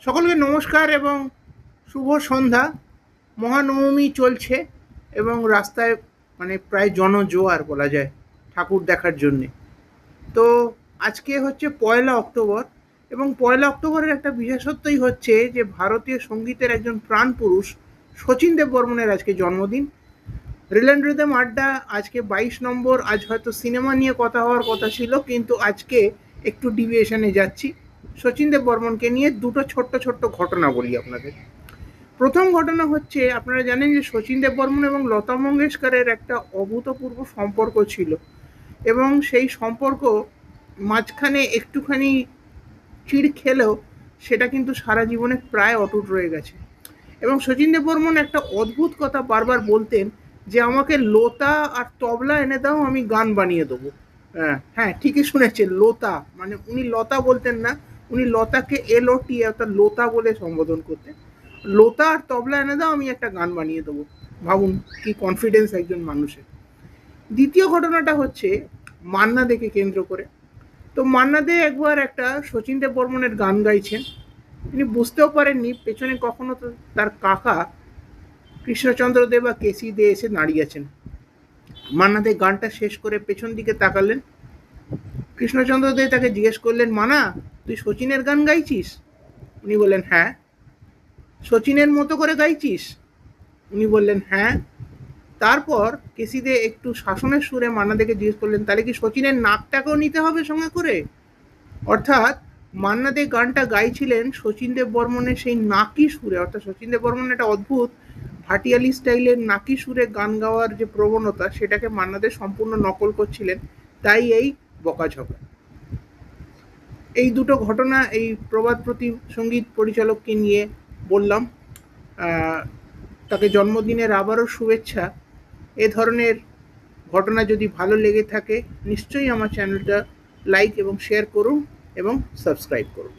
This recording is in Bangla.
সকলকে নমস্কার এবং শুভ সন্ধ্যা। মহানবমী চলছে এবং রাস্তায় প্রায় জনজোয়ার বলা যায় ঠাকুর দেখার জন্যে। তো আজকে হচ্ছে 1 অক্টোবর এবং 1 অক্টোবরের একটা বিশেষত্বই হচ্ছে যে ভারতীয় সঙ্গীতের একজন প্রাণ পুরুষ শচীন দেববর্মনের আজকে জন্মদিন। রিল অ্যান্ড রিদম আড্ডা আজকে 22 নম্বর। আজ হয়তো সিনেমা নিয়ে কথা হওয়ার কথা ছিল, কিন্তু আজকে একটু ডিভিয়েশনে যাচ্ছি। শচীন দেববর্মনকে নিয়ে দুটো ছোট্ট ছোট্ট ঘটনা বলি আপনাদের। প্রথম ঘটনা হচ্ছে, আপনারা জানেন যে শচীন দেববর্মন এবং লতা মঙ্গেশকরের একটা অভূতপূর্ব সম্পর্ক ছিল এবং সেই সম্পর্ক মাঝখানে একটুখানি চিড় খেলেও সেটা কিন্তু সারা জীবনে প্রায় অটুট রয়ে গেছে। এবং শচীন দেববর্মন একটা অদ্ভুত কথা বারবার বলতেন যে আমাকে লোতা আর তবলা এনে দাও, আমি গান বানিয়ে দেবো। হ্যাঁ, ঠিকই শুনেছেন, লোতা। উনি লতা বলতেন না, উনি লতাকে LOT অর্থাৎ লোতা বলে সম্বোধন করতেন। লোতা আর তবলা এনে দাও, আমি একটা গান বানিয়ে দেবো। ভাবুন কি কনফিডেন্স একজন মানুষের। দ্বিতীয় ঘটনাটা হচ্ছে মান্না দেকে কেন্দ্র করে। তো মান্না দে একবার একটা শচীন দেববর্মনের গান গাইছেন। তিনি বুঝতেও পারেননি পেছনে কখনো তো তার কাকা কৃষ্ণচন্দ্র দে বা কেসি দে এসে দাঁড়িয়েছেন। মান্না দে গানটা শেষ করে পেছন দিকে তাকালেন। কৃষ্ণচন্দ্র দে তাকে জিজ্ঞেস করলেন, মানা, তুই শচীনের গান গাইছিস? উনি বললেন, হ্যাঁ। শচীনের মতো করে গাইছিস? উনি বললেন, হ্যাঁ। তারপর কেসি দে একটু শাসনের সুরে মান্না দেকে জিজ্ঞেস করলেন, তাহলে কি শচীনের নাকটাকেও নিতে হবে সঙ্গে করে? অর্থাৎ মান্না দে গানটা গাইছিলেন শচীন দেববর্মনের সেই নাকি সুরে। অর্থাৎ শচীন দেববর্মন একটা অদ্ভুত ভাটিয়ালি স্টাইলের নাকি সুরে গান গাওয়ার যে প্রবণতা, সেটাকে মান্না দে সম্পূর্ণ নকল করছিলেন। তাই এই বকাঝকা। এই দুটো ঘটনা এই প্রবাদ প্রতি সঙ্গীত পরিচালককে নিয়ে বললাম। তাকে জন্মদিনের আবারও শুভেচ্ছা। এ ধরনের ঘটনা যদি ভালো লেগে থাকে নিশ্চয়ই আমার চ্যানেলটা লাইক এবং শেয়ার করুন এবং সাবস্ক্রাইব করুন।